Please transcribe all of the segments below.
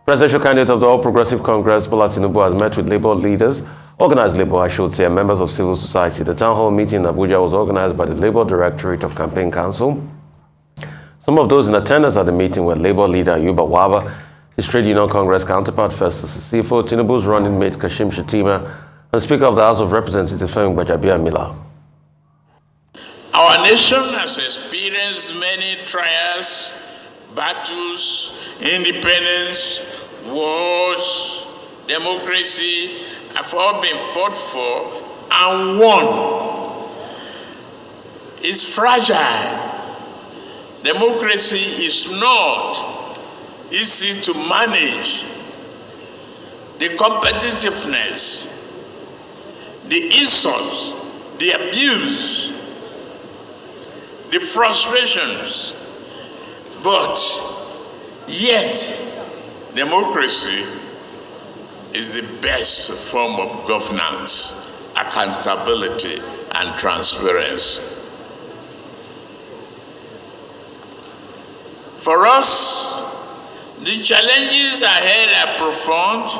Presidential candidate of the All Progressive Congress, Bola Tinubu, has met with labor leaders, organized labor, I should say, and members of civil society. The town hall meeting in Abuja was organized by the Labor Directorate of Campaign Council. Some of those in attendance at the meeting were labor leader Ayuba Waba, his trade union Congress counterpart Festus Sifo, Tinubu's running mate Kashim Shettima, and Speaker of the House of Representatives Femi Gbajabiamila. Our nation has experienced many trials, battles, independence, wars, democracy have all been fought for and won. It's fragile. Democracy is not easy to manage. The competitiveness, the insults, the abuse, the frustrations, but yet democracy is the best form of governance, accountability, and transparency. For us, the challenges ahead are profound,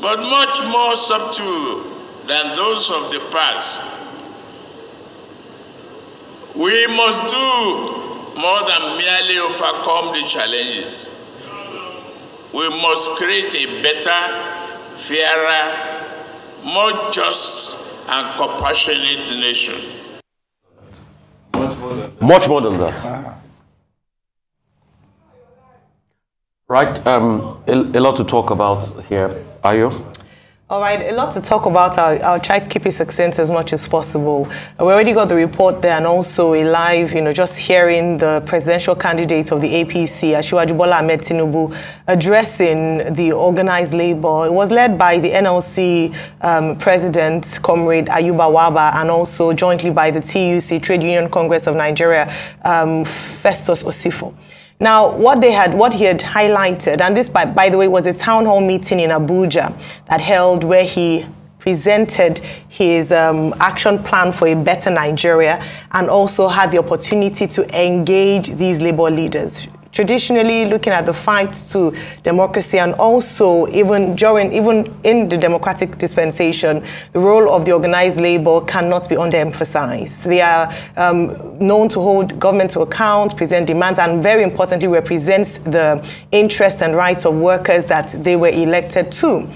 but much more subtle than those of the past. We must do more than merely overcome the challenges. We must create a better, fairer, more just and compassionate nation. Much more than that. Right, a lot to talk about here. Are you? All right, a lot to talk about. I'll try to keep it succinct as much as possible. We already got the report there and also a live, just hearing the presidential candidate of the APC, Asiwaju Bola Ahmed Tinubu, addressing the organized labor. It was led by the NLC president, Comrade Ayuba Waba, and also jointly by the TUC, Trade Union Congress of Nigeria, Festus Sifo. Now, what he had highlighted, and this, by the way, was a town hall meeting in Abuja that held where he presented his action plan for a better Nigeria and also had the opportunity to engage these labor leaders. Traditionally, looking at the fight to democracy and also even in the democratic dispensation, the role of the organized labor cannot be underemphasized. They are known to hold government to account, present demands, and very importantly, represents the interests and rights of workers that they were elected to.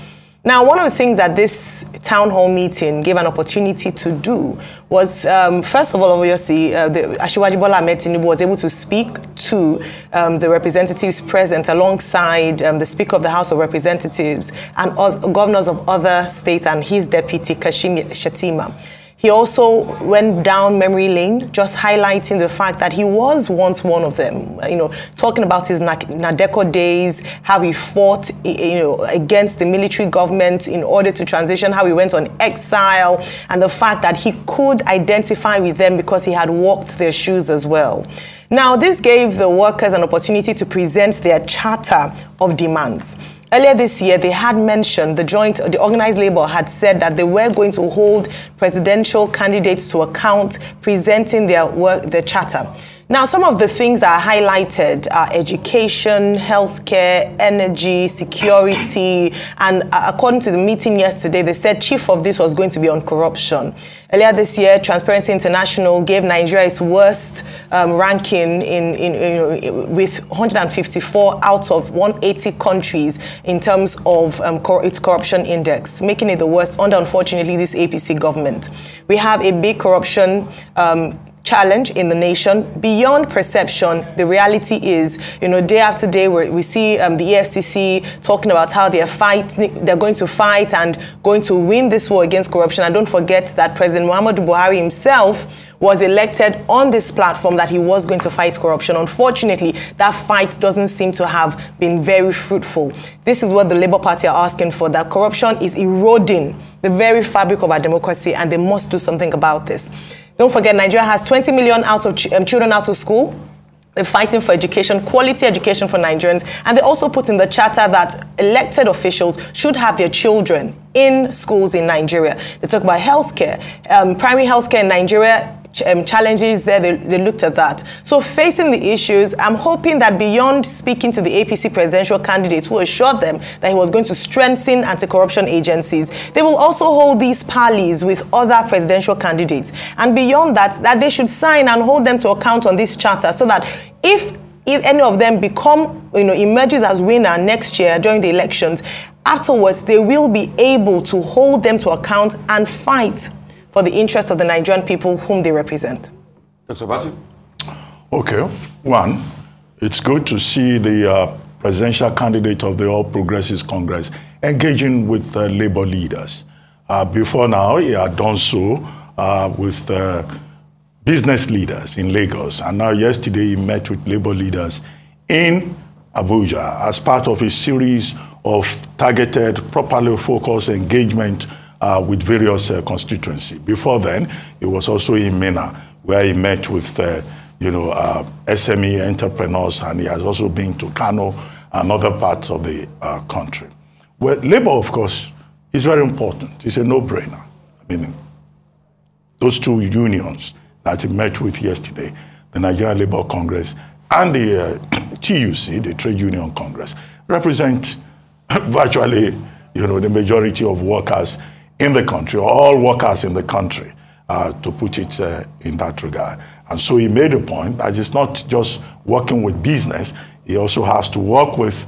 Now, one of the things that this town hall meeting gave an opportunity to do was, first of all, obviously, Asiwaju Bola Ahmed Tinubu was able to speak to the representatives present alongside the Speaker of the House of Representatives and governors of other states and his deputy, Kashim Shettima. He also went down memory lane, just highlighting the fact that he was once one of them, talking about his Nadeko days, how he fought, against the military government in order to transition, how he went on exile, and the fact that he could identify with them because he had walked their shoes as well. Now, this gave the workers an opportunity to present their charter of demands. Earlier this year, they had mentioned, the organized labor had said that they were going to hold presidential candidates to account, presenting their charter. Now, some of the things that are highlighted are education, healthcare, energy, security, and according to the meeting yesterday, they said chief of this was going to be on corruption. Earlier this year, Transparency International gave Nigeria its worst ranking with 154 out of 180 countries in terms of its corruption index, making it the worst under, unfortunately, this APC government. We have a big corruption challenge in the nation. Beyond perception, the reality is, day after day, we see the EFCC talking about how they're going to fight and going to win this war against corruption. And don't forget that President Muhammadu Buhari himself was elected on this platform that he was going to fight corruption. Unfortunately, that fight doesn't seem to have been very fruitful. This is what the Labour Party are asking for, that corruption is eroding the very fabric of our democracy, and they must do something about this. Don't forget, Nigeria has 20 million children out of school. They're fighting for education, quality education for Nigerians. And they also put in the charter that elected officials should have their children in schools in Nigeria. They talk about healthcare. Primary healthcare in Nigeria, challenges there, they looked at that. So facing the issues, I'm hoping that beyond speaking to the APC presidential candidates who assured them that he was going to strengthen anti-corruption agencies, they will also hold these parleys with other presidential candidates. And beyond that, that they should sign and hold them to account on this charter so that if any of them become, emerges as winner next year during the elections, afterwards they will be able to hold them to account and fight for the interests of the Nigerian people whom they represent. Dr. Batu? Okay. One, it's good to see the presidential candidate of the All Progressives Congress engaging with labor leaders. Before now, he had done so with business leaders in Lagos. And now yesterday, he met with labor leaders in Abuja as part of a series of targeted, properly focused engagement with various constituencies. Before then, it was also in Minna, where he met with SME entrepreneurs, and he has also been to Kano and other parts of the country. Well, labor, of course, is very important. It's a no-brainer. I mean, those two unions that he met with yesterday, the Nigerian Labour Congress and the TUC, the Trade Union Congress, represent virtually, the majority of workers in the country, all workers in the country, to put it in that regard. And so he made a point that it's not just working with business, he also has to work with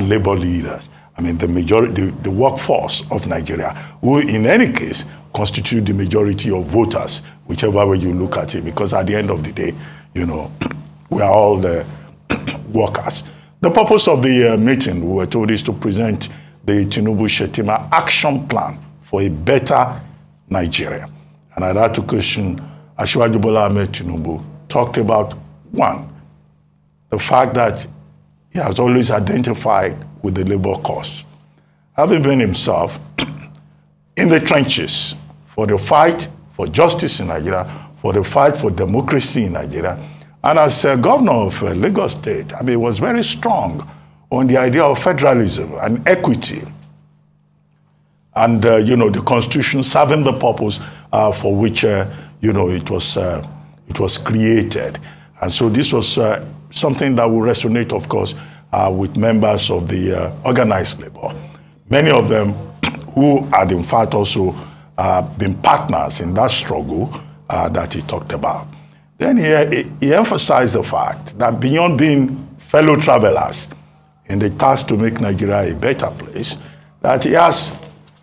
labor leaders. I mean, the workforce of Nigeria, who in any case constitute the majority of voters, whichever way you look at it, because at the end of the day, we are all the workers. The purpose of the meeting, we were told, is to present the Tinubu-Shettima action plan for a better Nigeria. And at that occasion, Asiwaju Bola Ahmed Tinubu talked about, one, the fact that he has always identified with the labor cause, having been himself in the trenches for the fight for justice in Nigeria, for the fight for democracy in Nigeria. And as governor of Lagos State, I mean, he was very strong on the idea of federalism and equity. And, the Constitution serving the purpose for which, it was created. And so this was something that will resonate, of course, with members of the organized labor. Many of them who had, in fact, also been partners in that struggle that he talked about. Then he emphasized the fact that beyond being fellow travelers in the task to make Nigeria a better place, that he has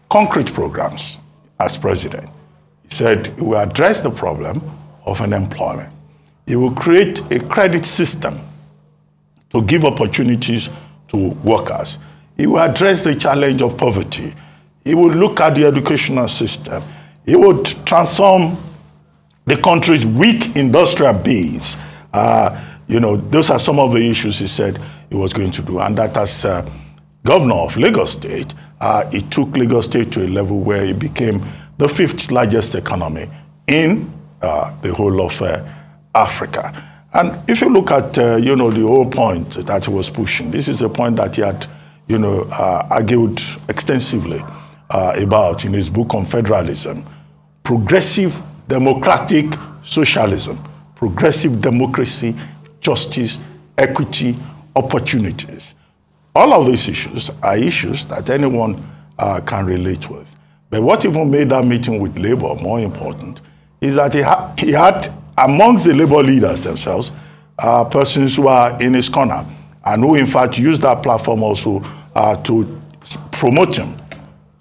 concrete programs as president. He said he will address the problem of unemployment. He will create a credit system to give opportunities to workers. He will address the challenge of poverty. He will look at the educational system. He would transform the country's weak industrial base. Those are some of the issues he said he was going to do. And that as governor of Lagos State, he took Lagos State to a level where it became the 5th largest economy in the whole of Africa. And if you look at, the whole point that he was pushing, this is a point that he had, argued extensively about in his book on federalism. Progressive democratic socialism, progressive democracy, justice, equity, opportunities. All of these issues are issues that anyone can relate with. But what even made that meeting with labor more important is that he had amongst the labor leaders themselves, persons who are in his corner and who in fact used that platform also to promote him.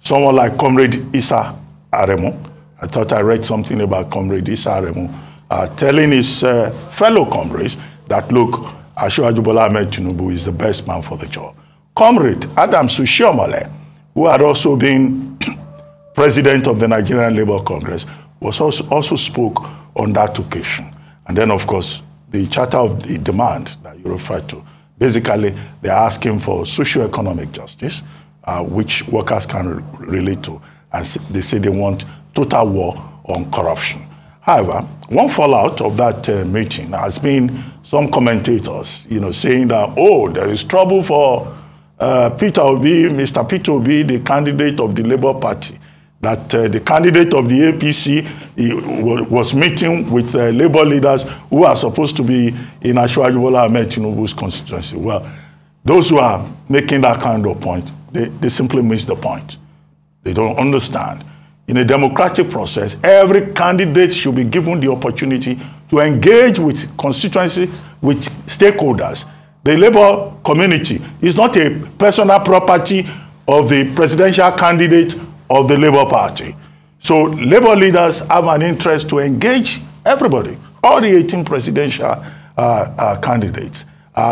Someone like Comrade Issa Aremu. I thought I read something about Comrade Issa Aremu telling his fellow comrades that, look, Asiwaju Bola Ahmed Tinubu is the best man for the job. Comrade Adam Sushiomole, who had also been president of the Nigerian Labour Congress, was also spoke on that occasion. And then, of course, the Charter of the Demand that you referred to, basically, they're asking for socio-economic justice, which workers can relate to. And they say they want total war on corruption. However, one fallout of that meeting has been some commentators, saying that, oh, there is trouble for Peter Obi, Mr. Peter Obi, the candidate of the Labour Party, that the candidate of the APC was meeting with labor leaders who are supposed to be in Asiwaju Bola Ahmed Tinubu's constituency. Well, those who are making that kind of point, they simply miss the point. They don't understand. In a democratic process, every candidate should be given the opportunity to engage with constituency, with stakeholders. The labor community is not a personal property of the presidential candidate of the Labour Party. So labor leaders have an interest to engage everybody, all the 18 presidential candidates.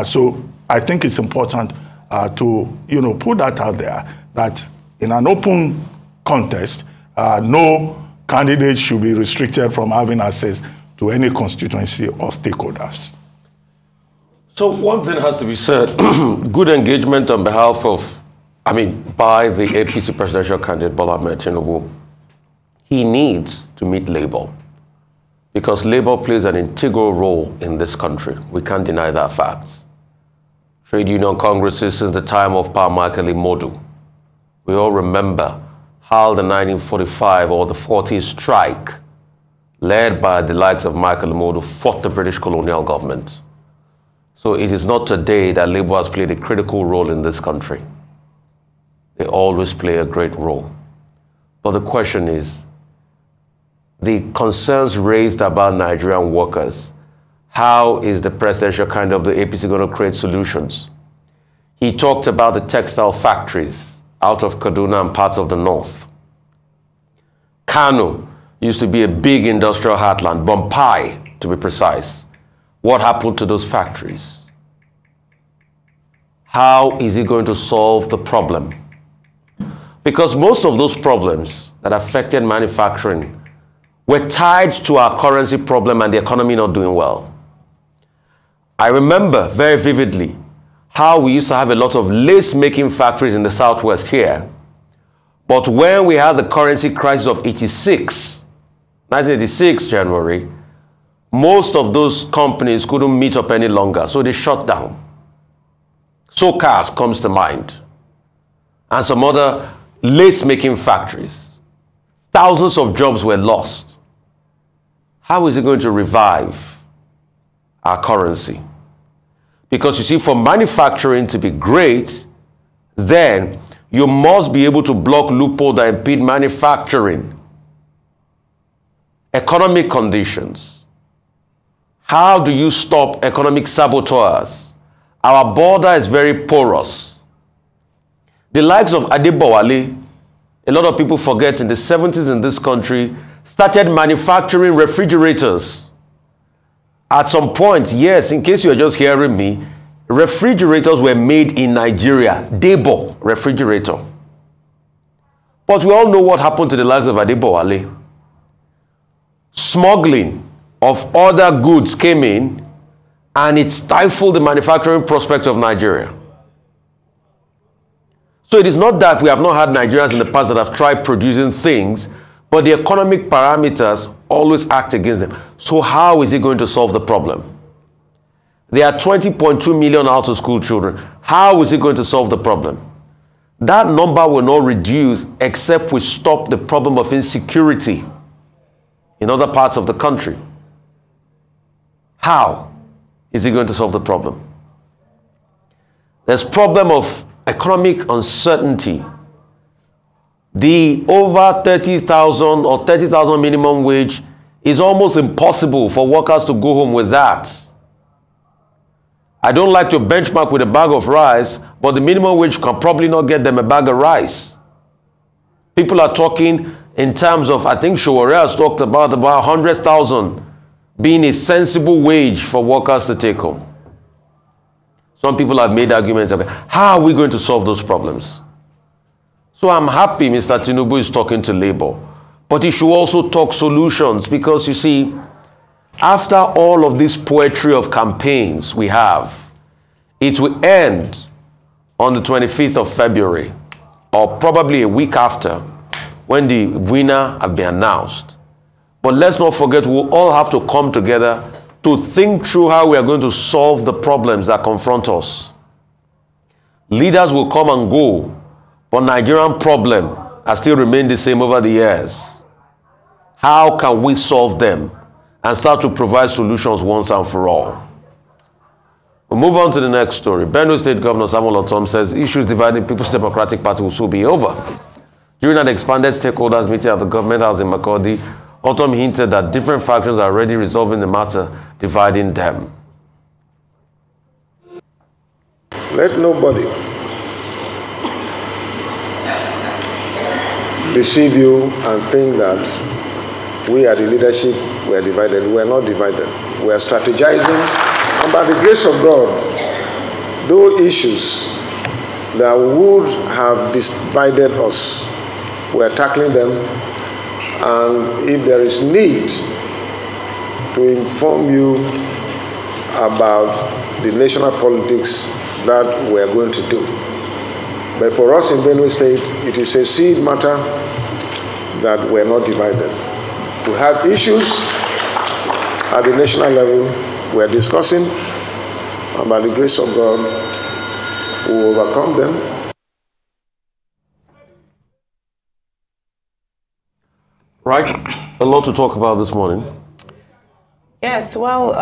So I think it's important to put that out there, that in an open contest, no candidate should be restricted from having access to any constituency or stakeholders. So one thing has to be said, good engagement on behalf of, by the APC presidential candidate Bola Ahmed Tinubu. He needs to meet Labour, because Labour plays an integral role in this country. We can't deny that fact. Trade union congresses since the time of Pa Michael Imodu. We all remember how the 1945 or the 40s strike, led by the likes of Michael Imodu, fought the British colonial government. So it is not today that Labour has played a critical role in this country. They always play a great role. But the question is, the concerns raised about Nigerian workers, how is the presidential candidate of the APC going to create solutions? He talked about the textile factories out of Kaduna and parts of the north. Kano used to be a big industrial heartland, Bompai to be precise. What happened to those factories? How is he going to solve the problem? Because most of those problems that affected manufacturing were tied to our currency problem and the economy not doing well. I remember very vividly how we used to have a lot of lace-making factories in the southwest here. But when we had the currency crisis of 1986 January, most of those companies couldn't meet up any longer, so they shut down. SOCAS comes to mind, and some other lace-making factories. Thousands of jobs were lost. How is it going to revive our currency? Because you see, for manufacturing to be great, then you must be able to block loopholes that impede manufacturing. Economic conditions. How do you stop economic saboteurs? Our border is very porous. The likes of Adebowale, a lot of people forget, in the 70s in this country, started manufacturing refrigerators. At some point, yes, in case you're just hearing me, refrigerators were made in Nigeria, Debo refrigerator. But we all know what happened to the likes of Adebowale. Smuggling of other goods came in, and it stifled the manufacturing prospect of Nigeria. So it is not that we have not had Nigerians in the past that have tried producing things, but the economic parameters always act against them. So how is he going to solve the problem? There are 20.2 million out-of-school children. How is he going to solve the problem? That number will not reduce except we stop the problem of insecurity in other parts of the country. How is he going to solve the problem? There's problem of economic uncertainty. The over 30,000 or 30,000 minimum wage is almost impossible for workers to go home with that. I don't like to benchmark with a bag of rice, but the minimum wage can probably not get them a bag of rice. People are talking in terms of, I think Showore has talked about 100,000 being a sensible wage for workers to take home. Some people have made arguments about how are we going to solve those problems. So I'm happy Mr. Tinubu is talking to Labour, but he should also talk solutions, because you see, after all of this poetry of campaigns we have, it will end on the 25th of February, or probably a week after, when the winner have been announced. But let's not forget, we'll all have to come together to think through how we are going to solve the problems that confront us. Leaders will come and go, but Nigerian problem has still remained the same over the years. How can we solve them and start to provide solutions once and for all? We'll move on to the next story. Benue State Governor Samuel Ortom says issues dividing People's Democratic Party will soon be over. During an expanded stakeholders meeting at the government house in Makurdi, Ortom hinted that different factions are already resolving the matter, dividing them. Let nobody deceive you and think that we are the leadership, we are divided. We are not divided. We are strategizing. And by the grace of God, those issues that would have divided us, we are tackling them. And if there is need to inform you about the national politics, that we are going to do. But for us in Benue State, it is a seed matter that we are not divided. We have issues at the national level we are discussing, and by the grace of God, we will overcome them. Right, a lot to talk about this morning. Yes, well,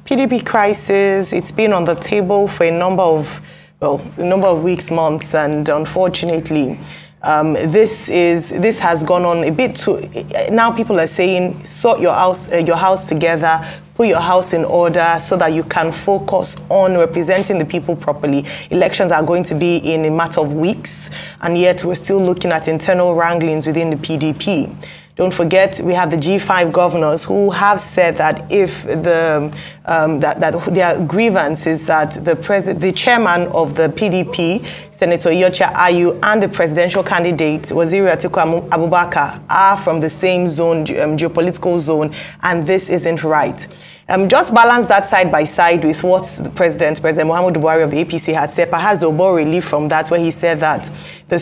PDP crisis, it's been on the table for a number of weeks, months, and unfortunately, this has gone on a bit too. Now people are saying, sort your house together, put your house in order so that you can focus on representing the people properly. Elections are going to be in a matter of weeks, and yet we're still looking at internal wranglings within the PDP. Don't forget, we have the G5 governors who have said that if that their grievance is that the chairman of the PDP, Senator Iyorchia Ayu, and the presidential candidate, Waziri Atiku Abubakar, are from the same zone, geopolitical zone, and this isn't right. Just balance that side by side with what the President Muhammadu Buhari of the APC had said. Perhaps there'll be relief from that, where he said that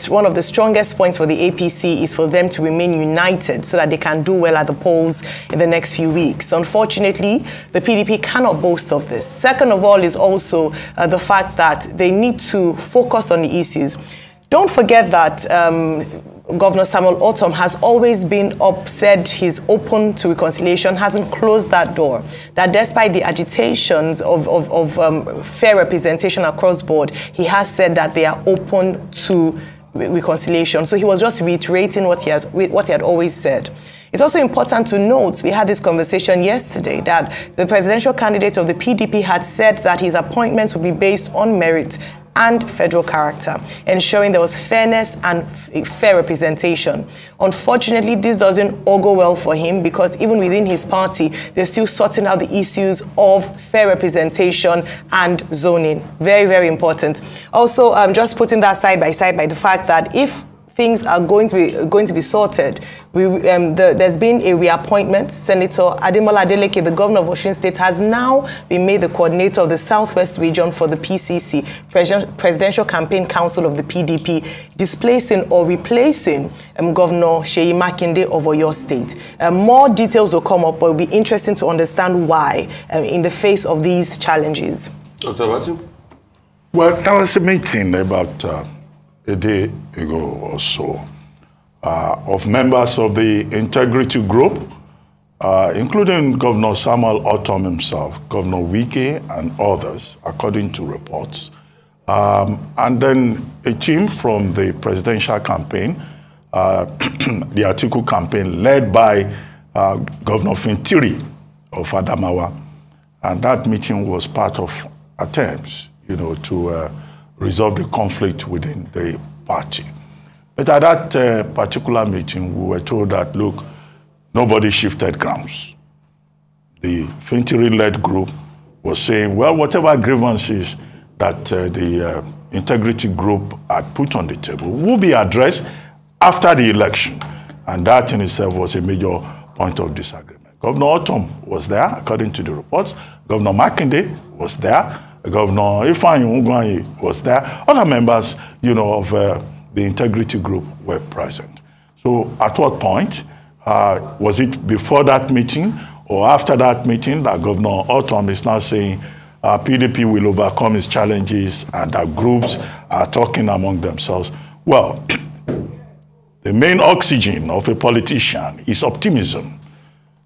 one of the strongest points for the APC is for them to remain united so that they can do well at the polls in the next few weeks. Unfortunately, the PDP cannot boast of this. Second of all is also the fact that they need to focus on the issues. Don't forget that Governor Samuel Ortom has always been said he's open to reconciliation, hasn't closed that door. That despite the agitations of fair representation across board, he has said that they are open to reconciliation. So he was just reiterating what he had always said. It's also important to note, we had this conversation yesterday, that the presidential candidate of the PDP had said that his appointments would be based on merit and federal character, ensuring there was fairness and fair representation. Unfortunately, this doesn't all go well for him, because even within his party, they're still sorting out the issues of fair representation and zoning. Very, very important. Also, just putting that side by the fact that if things are going to be sorted, there's been a reappointment. Senator Ademola Adeleke, the governor of Osun State, has now been made the coordinator of the Southwest region for the PCC, Presidential Campaign Council of the PDP, displacing or replacing Governor Seyi Makinde of Oyo State. More details will come up, but it'll be interesting to understand why in the face of these challenges. Dr. Matthew? Well, there was a meeting about a day ago or so of members of the Integrity Group, including Governor Samuel Ortom himself, Governor Wike, and others, according to reports. And then a team from the presidential campaign, the Atiku campaign, led by Governor Fintiri of Adamawa. And that meeting was part of attempts, to resolve the conflict within the party. But at that particular meeting, we were told that, look, nobody shifted grounds. The Fintiri-led group was saying, well, whatever grievances that the Integrity Group had put on the table will be addressed after the election. And that in itself was a major point of disagreement. Governor Ortom was there, according to the reports. Governor Makinde was there. Governor Ifeanyi Ugwanyi was there. Other members, of the Integrity Group were present. So at what point, was it before that meeting or after that meeting that Governor Ortom is now saying PDP will overcome its challenges and that groups are talking among themselves? Well, the main oxygen of a politician is optimism.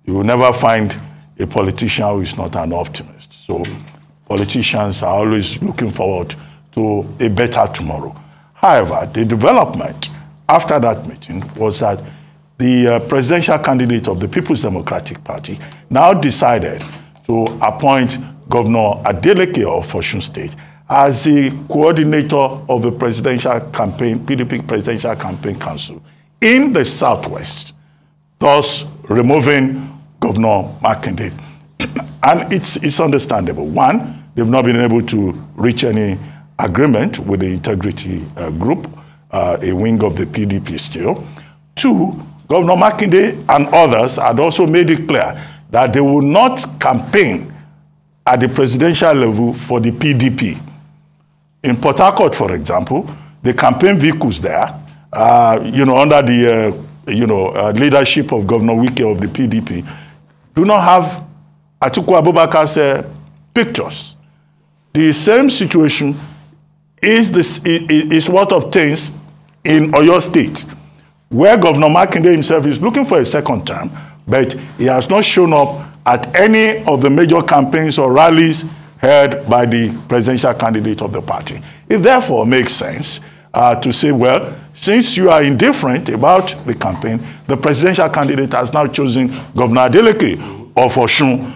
You will never find a politician who is not an optimist. So politicians are always looking forward to a better tomorrow. However, the development after that meeting was that the presidential candidate of the People's Democratic Party now decided to appoint Governor Adeleke of Osun State as the coordinator of the presidential campaign, PDP Presidential Campaign Council in the Southwest, thus removing Governor Makinde. And it's understandable. One, they've not been able to reach any agreement with the Integrity Group, a wing of the PDP still. Two, Governor Makinde and others had also made it clear that they will not campaign at the presidential level for the PDP. In Port Harcourt, for example, the campaign vehicles there, under the leadership of Governor Wike of the PDP, do not have Atiku Abubakar's pictures. The same situation is what obtains in Oyo State, where Governor Makinde himself is looking for a second term, but he has not shown up at any of the major campaigns or rallies held by the presidential candidate of the party. It therefore makes sense to say, well, since you are indifferent about the campaign, the presidential candidate has now chosen Governor Adeleke of Osun,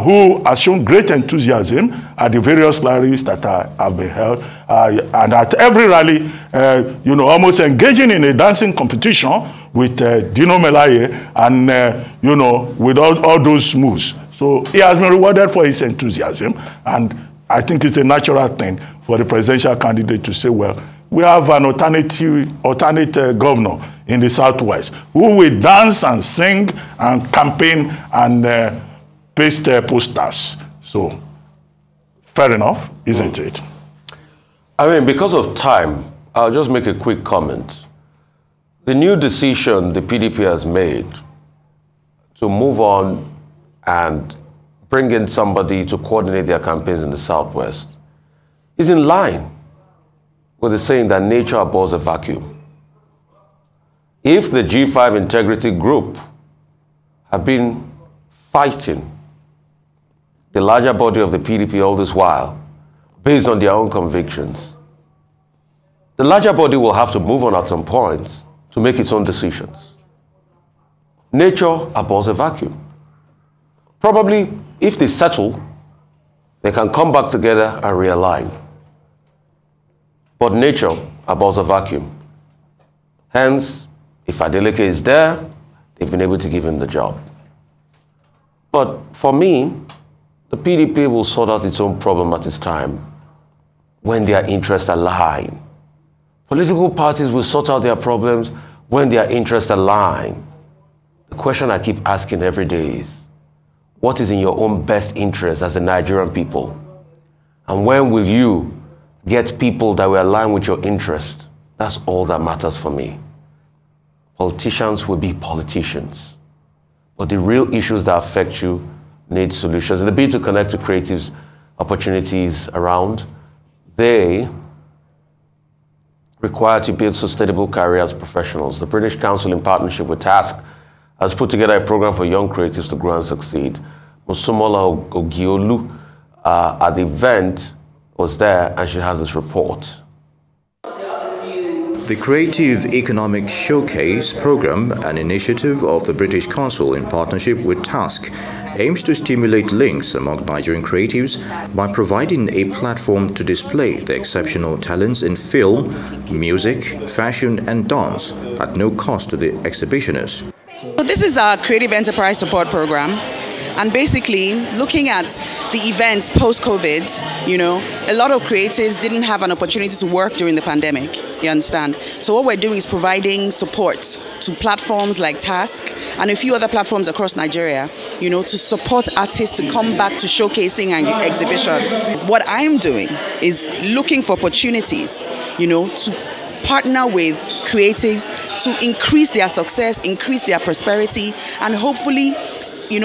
who has shown great enthusiasm at the various rallies that have been held, and at every rally, almost engaging in a dancing competition with Dino Melaye and, with all those moves. So he has been rewarded for his enthusiasm, and I think it's a natural thing for the presidential candidate to say, well, we have an alternate governor in the Southwest who will dance and sing and campaign and paste posters. So, fair enough, isn't it? I mean, because of time, I'll just make a quick comment. The new decision the PDP has made to move on and bring in somebody to coordinate their campaigns in the Southwest is in line with the saying that nature abhors a vacuum. If the G5 Integrity Group have been fighting the larger body of the PDP all this while, based on their own convictions, the larger body will have to move on at some point to make its own decisions. Nature abhors a vacuum. Probably, if they settle, they can come back together and realign. But nature abhors a vacuum. Hence, if Adeleke is there, they've been able to give him the job. But for me, the PDP will sort out its own problem at its time when their interests align. Political parties will sort out their problems when their interests align. The question I keep asking every day is, what is in your own best interest as a Nigerian people? And when will you get people that will align with your interest? That's all that matters for me. Politicians will be politicians. But the real issues that affect you need solutions. In the bid to connect to creatives opportunities around, they require to build sustainable careers professionals. The British Council, in partnership with Task, has put together a program for young creatives to grow and succeed. Musumola Ogiolu at the event was there, and she has this report. The Creative Economic Showcase program, an initiative of the British Council in partnership with Task, aims to stimulate links among Nigerian creatives by providing a platform to display their exceptional talents in film, music, fashion and dance at no cost to the exhibitionists. So this is our Creative Enterprise Support Program, and basically looking at the events post-COVID, a lot of creatives didn't have an opportunity to work during the pandemic, you understand? So what we're doing is providing support to platforms like Task and a few other platforms across Nigeria, to support artists to come back to showcasing and exhibition. What I'm doing is looking for opportunities, to partner with creatives to increase their success, increase their prosperity, and hopefully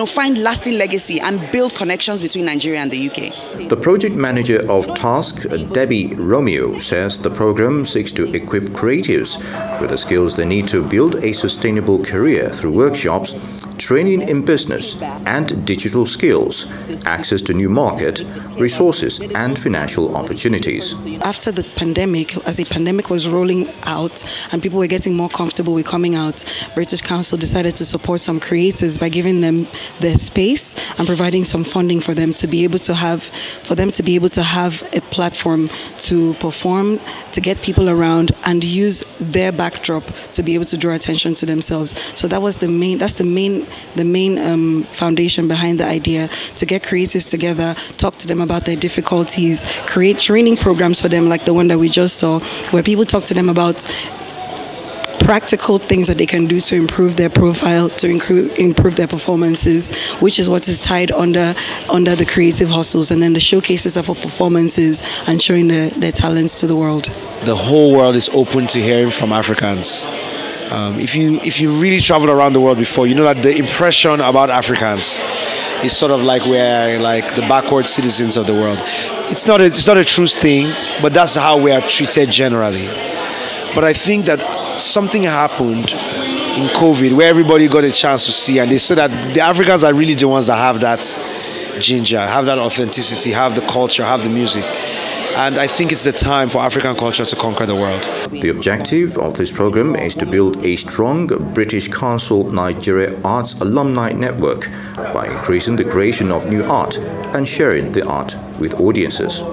find lasting legacy and build connections between Nigeria and the UK. The project manager of Task, Debbie Romeo, says the program seeks to equip creatives with the skills they need to build a sustainable career through workshops, training in business and digital skills, access to new market, resources and financial opportunities. After the pandemic, as the pandemic was rolling out and people were getting more comfortable with coming out, British Council decided to support some creatives by giving them their space and providing some funding for them to be able to have a platform to perform, to get people around and use their backdrop to be able to draw attention to themselves. So that's the main foundation behind the idea, to get creatives together, talk to them about their difficulties, create training programs for them like the one that we just saw, where people talk to them about practical things that they can do to improve their profile, to improve their performances, which is what is tied under the creative hustles, and then the showcases of our performances and showing their talents to the world. The whole world is open to hearing from Africans. If you really traveled around the world before, you know that the impression about Africans is sort of like we're like the backward citizens of the world. It's not a true thing, but that's how we are treated generally. But I think that something happened in COVID where everybody got a chance to see, and they saw that the Africans are really the ones that have that ginger, have that authenticity, have the culture, have the music. And I think it's the time for African culture to conquer the world. The objective of this program is to build a strong British Council Nigeria Arts alumni network by increasing the creation of new art and sharing the art with audiences.